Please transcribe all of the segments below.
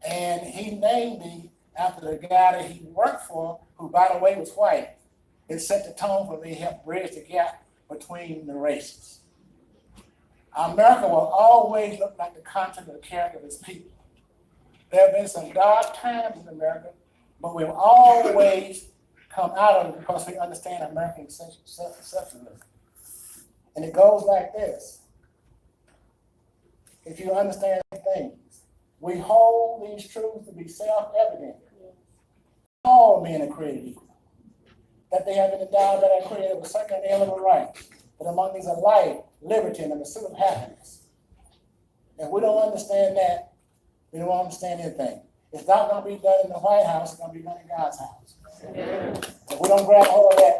And he named me after the guy that he worked for, who, by the way, was white. It set the tone for me to help bridge the gap between the races. America will always look like the content of the character of its people. There have been some dark times in America, but we've always come out of it because we understand American exceptionalism. And it goes like this. If you understand things, we hold these truths to be self-evident. All men are created equal. That they have been endowed by that creator with certain inalienable rights. But among these are life, liberty, and the pursuit of happiness. If we don't understand that, we don't understand anything. It's not going to be done in the White House, it's going to be done in God's house. Yeah. If we don't grab hold of that,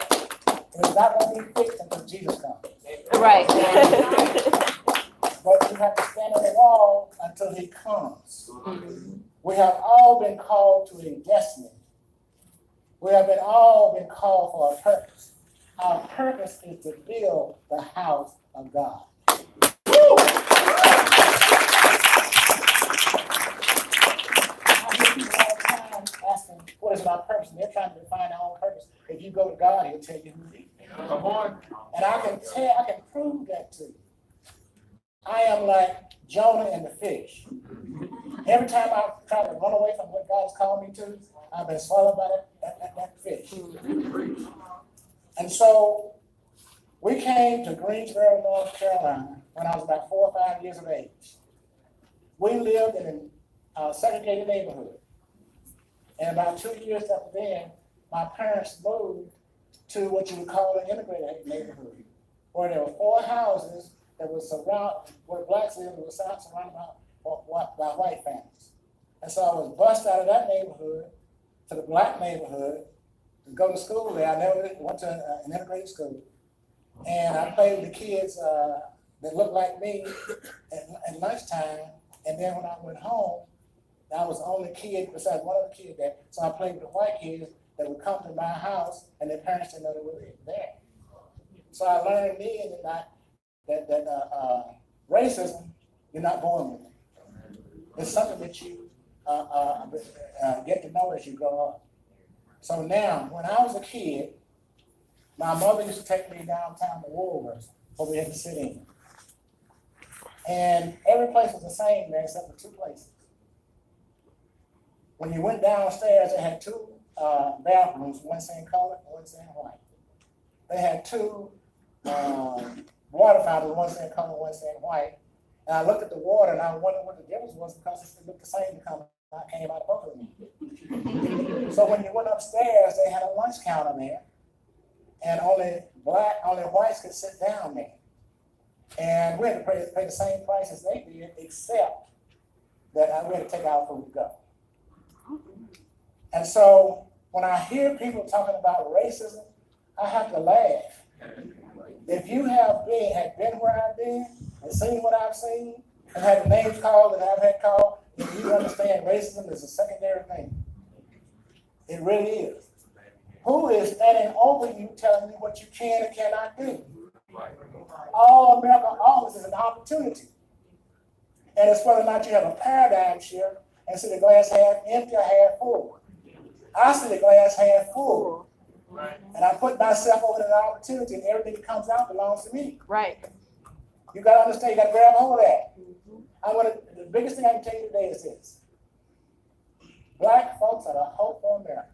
it's not going to be fixed until Jesus comes. Right. But you have to stand on the wall until he comes. Mm-hmm. We have all been called to a destiny. We have all been called for a purpose. Our purpose is to build the house of God. Woo! I hear people all the time asking, what is my purpose? And they're trying to define their own purpose. If you go to God, he'll tell you who he is. Come on. And I can prove that to you. I am like Jonah and the fish. Every time I try to run away from what God's called me to, I've been swallowed by that fish. And so we came to Greensboro, North Carolina when I was about 4 or 5 years of age. We lived in a segregated neighborhood. And about 2 years after then, my parents moved to what you would call an integrated neighborhood, where there were 4 houses that was surrounded, where blacks lived, was surrounded by white families. And so I was bused out of that neighborhood to the black neighborhood to go to school there. I never went to an integrated school. And I played with the kids that looked like me at lunchtime. And then when I went home, I was the only kid besides one other kid there. So I played with the white kids that would come to my house and their parents didn't know they were there. So I learned then that racism, you're not born with it. It's something that you get to know as you grow up. So now, when I was a kid, my mother used to take me downtown to Woolworths, where we had to sit in. And every place was the same there except for 2 places. When you went downstairs, they had 2 bathrooms, one saying color and one saying white. They had 2 water fountains, one saying color, one saying white. And I looked at the water and I wondered what the difference was because it looked the same color came out of both of them. So when you went upstairs, they had a lunch counter there, and only whites could sit down there. And we had to pay the same price as they did, except that we had to take our food to go. And so when I hear people talking about racism, I have to laugh. If you had been where I've been and seen what I've seen and had the names called that I've had called, then you understand racism is a secondary thing. It really is. Who is standing over you telling you what you can and cannot do? All America offers is an opportunity. And it's whether or not you have a paradigm shift and see the glass half empty or half full. I see the glass half full. Right. And I put myself over an opportunity and everything that comes out belongs to me. Right. You got to understand, you got to grab hold of that. The biggest thing I can tell you today is this. Black folks are the hope for America.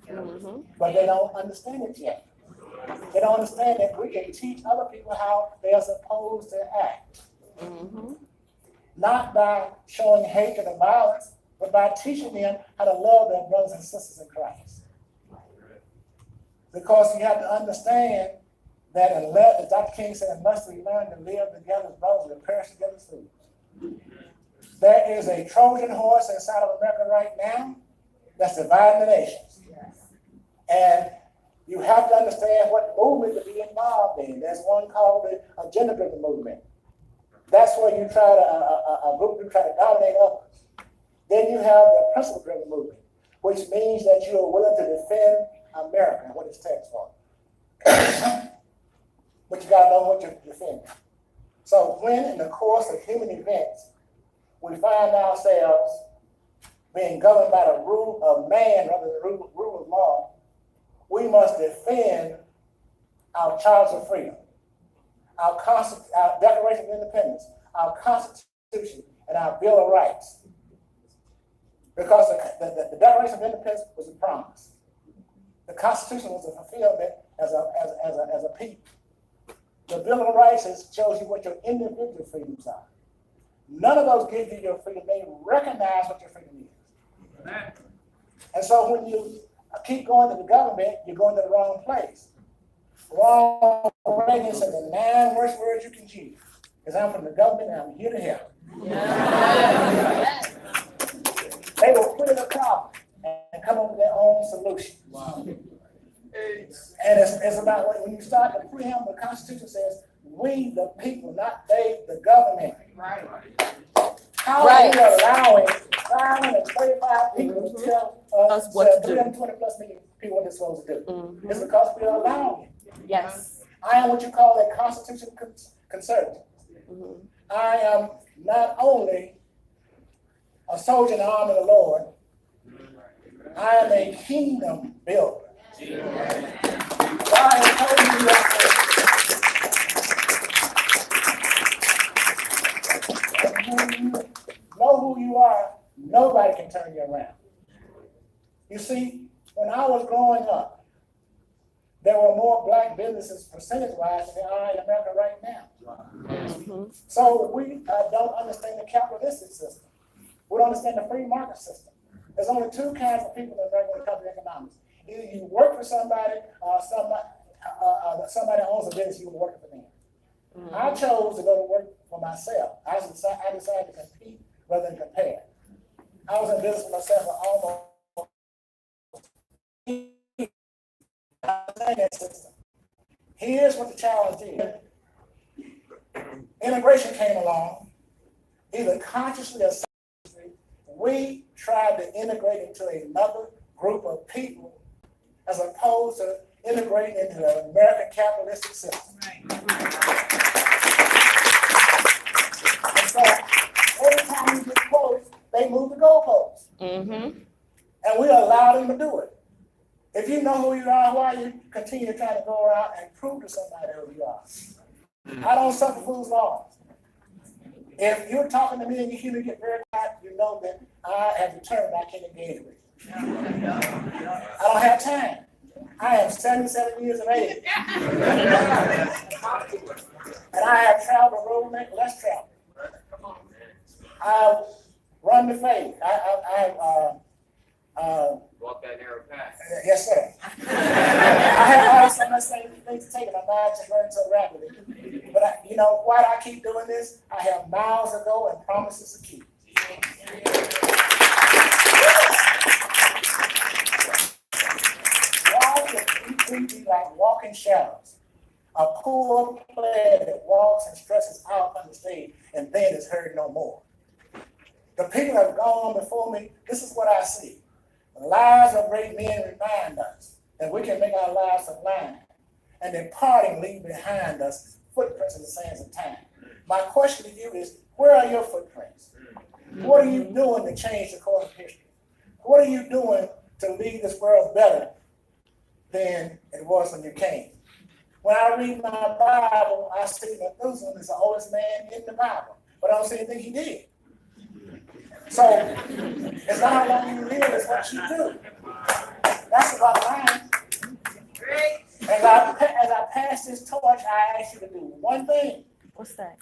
Mm-hmm. But they don't understand it yet. They don't understand that we can teach other people how they are supposed to act. Mm-hmm. Not by showing hatred or violence, but by teaching them how to love their brothers and sisters in Christ. Because you have to understand that unless, as Dr. King said, unless we learn to live together as brothers, we'll perish together as fools. There is a Trojan horse inside of America right now that's dividing the nations. And you have to understand what movement to be involved in. There's one called the agenda-driven movement. That's where you try to, a group you try to dominate others. Then you have the principle-driven movement, which means that you are willing to defend America and what it stands for. But you got to know what you're defending. So when in the course of human events, we find ourselves being governed by the rule of man rather than the rule of law, we must defend our charters of freedom, our Declaration of Independence, our Constitution, and our Bill of Rights. Because the Declaration of Independence was a promise. The Constitution was a fulfillment as a people. The Bill of Rights shows you what your individual freedoms are. None of those give you your freedom. They recognize what your freedom is. Amen. And so when you keep going to the government, you're going to the wrong place. Ronald Reagan said the 9 worst words you can use. Because I'm from the government and I'm here to help. Yeah. They will put in a problem and come up with their own solution. Wow. And it's about when you start the preamble, the Constitution says, we the people, not they, the government. Right. How are we allowing 535 people to tell us what 320 plus million people what they're supposed to do? Mm-hmm. It's because we are allowing it. Yes. I am what you call a constitutional conservative. Mm-hmm. I am not only a soldier in the army of the Lord, I am a kingdom builder. God has told me that when you know who you are, nobody can turn you around. You see, when I was growing up, there were more black businesses percentage-wise than there are in America right now. Mm-hmm. So we don't understand the capitalistic system. We don't understand the free market system. There's only 2 kinds of people in American company economics. Either you work for somebody or somebody owns a business, you work for them. Mm-hmm. I chose to go to work for myself. I decided to compete rather than compare. I was in business for myself for almost Here's what the challenge is. Integration came along, either consciously or subconsciously. We tried to integrate into another group of people as opposed to integrating into the American capitalistic system. Right. And so every time we get close, they move the goalposts. Mm-hmm. And we allow them to do it. If you know who you are, why you continue to try to go around and prove to somebody who you are? I don't suffer fools' laws. If you're talking to me and you hear me get very quiet, you know that I have determined I can't engage with you. I don't have time. I am 77 years of age. And I have traveled a road less traveled. I run the faith. I walk that narrow path. Yes, sir. I have so much things to take, and my mind just running so rapidly. But why do I keep doing this? I have miles to go and promises to keep. Why would we be like walking shadows? A poor player that walks and stresses out on the stage and then is heard no more. The people that have gone on before me, this is what I see. The lives of great men remind us that we can make our lives sublime, and departing leave behind us footprints in the sands of time. My question to you is, where are your footprints? What are you doing to change the course of history? What are you doing to leave this world better than it was when you came? When I read my Bible, I see Methuselah is the oldest man in the Bible, but I don't see anything he did. So it's not how long you live, it's what you do. That's about mine. As I pass this torch, I ask you to do one thing. What's that?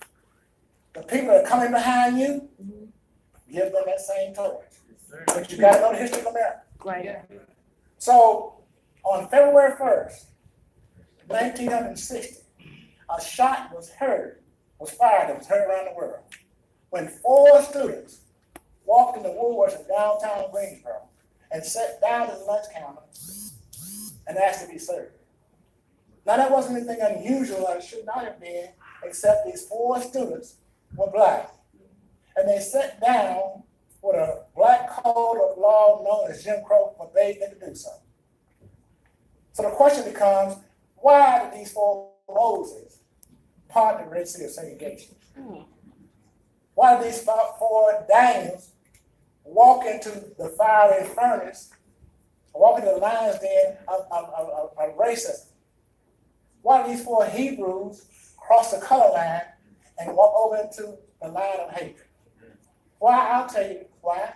The people that are coming behind you, give them that same torch. But you got to know the history of America. Right. So on February 1st, 1960, a shot was fired that was heard around the world when 4 students walked into Woolworths in downtown Greensboro and sat down at the lunch counter and asked to be served. Now that wasn't anything unusual, or it should not have been, except these 4 students were black. And they sat down with a black code of law known as Jim Crow forbade them to do so. So the question becomes, why did these 4 Moses part the Red Sea of segregation? Why did these 4 Daniels walk into the fiery furnace, walk into the lion's den of racism. Why do these four Hebrews cross the color line and walk over into the line of hatred? Why? I'll tell you why.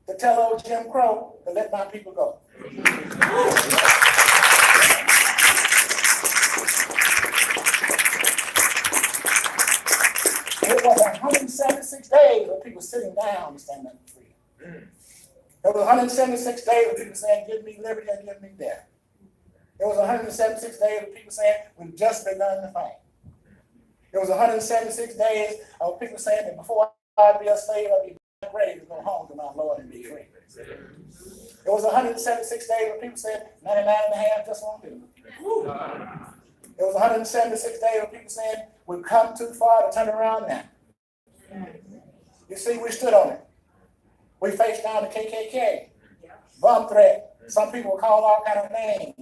To tell old Jim Crow to let my people go. It was 176 days of people sitting down to stand up for freedom. It was 176 days of people saying, give me liberty and give me death. It was 176 days of people saying, we've just begun to fight. It was 176 days of people saying that before I be a slave, I'll be ready to go home to my Lord and be free. It was 176 days of people saying, 99 and a half just won't do. It was 176 days of people saying, we've come too far to turn around now. You see, we stood on it. We faced down the KKK, bomb threat. Some people called all kind of names.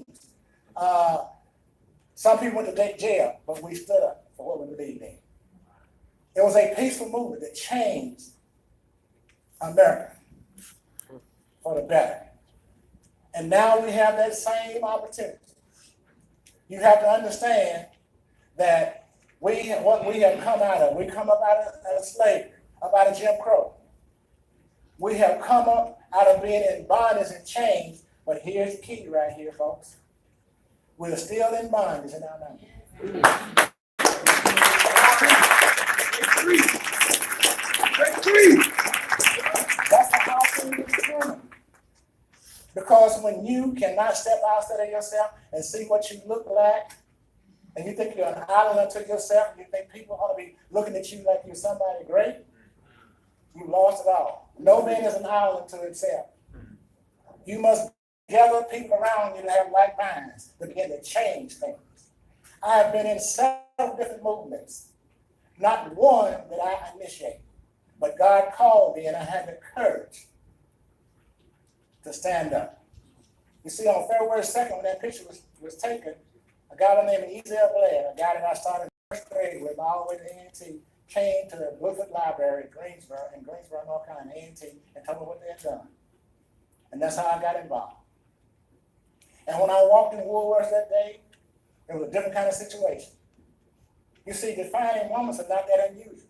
Some people went to jail, but we stood up for what we believed in. It was a peaceful movement that changed America for the better. And now we have that same opportunity. You have to understand that what we have come out of, we come up out of slavery, up out of Jim Crow. We have come up out of being in bondage and chains, but here's the key right here, folks. We're still in bondage in our land. That's the house thing is determined. Because when you cannot step outside of yourself and see what you look like, and you think you're an island unto yourself, and you think people ought to be looking at you like you're somebody great, you lost it all. No man is an island to himself. You must gather people around you to have like minds to begin to change things. I have been in several different movements, not one that I initiated, but God called me and I had the courage to stand up. You see, on February 2nd, when that picture was taken, a guy by the name of Ezel Blair, a guy that I started first grade with all the way to A&T, came to the Woodford Library in Greensboro, North Carolina, A&T, and told me what they had done. And that's how I got involved. And when I walked in Woolworths that day, it was a different kind of situation. You see, defining moments are not that unusual.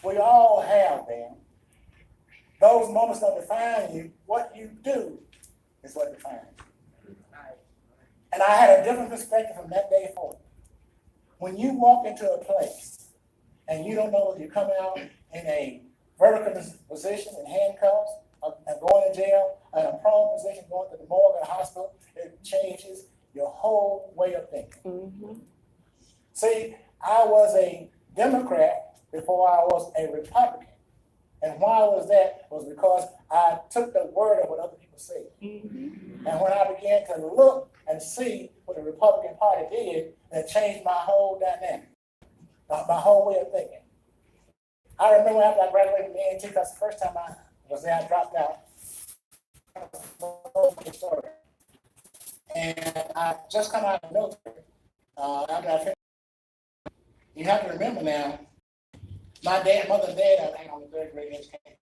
We all have them. Those moments don't define you. What you do is what defines you. And I had a different perspective from that day forward. When you walk into a place and you don't know if you're coming out in a vertical position in handcuffs, and going to jail, in a prone position, going to the morgue or the hospital, it changes your whole way of thinking. Mm-hmm. See, I was a Democrat before I was a Republican. And why was that? Was because I took the word of what other people said. Mm-hmm. And when I began to look and see what the Republican Party did, it changed my whole dynamic, my whole way of thinking. I remember after I graduated from A&T, that's the first time I was there, I dropped out. And I just come out of the military. After I finished. You have to remember now, my mother and dad had on the third grade education.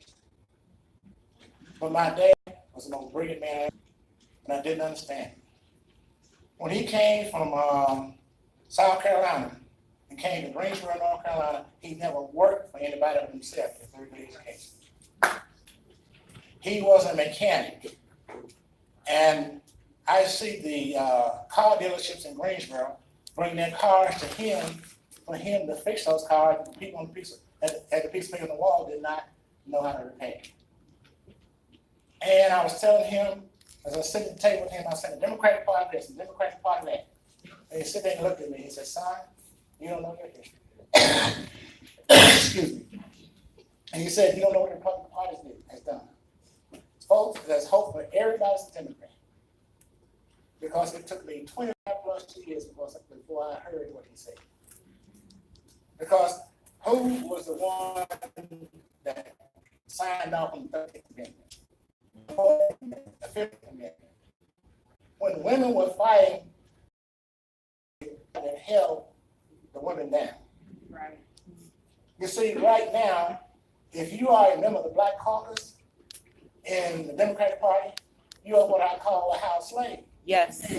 But my dad was the most brilliant man, and I didn't understand. When he came from South Carolina and came to Greensboro, North Carolina, he never worked for anybody but himself in third grade education. He was a mechanic, and I see the car dealerships in Greensboro bring their cars to him for him to fix those cars. The people on the piece of paper on the wall did not know how to repair. And I was telling him, as I was sitting at the table with him, I said, the Democratic Party this, the Democratic Party that. And he sit there and looked at me. He said, son, you don't know your history. Excuse me. And he said, you don't know what the Republican Party has done. Folks, there's hope for everybody's a Democrat. Because it took me 25 plus years before I heard what he said. Because who was the one that signed off on the 13th Amendment? The 5th Amendment. When women were fighting, that held the women down. Right. You see, right now, if you are a member of the Black Caucus, in the Democratic Party, you are what I call a house slave. Yes.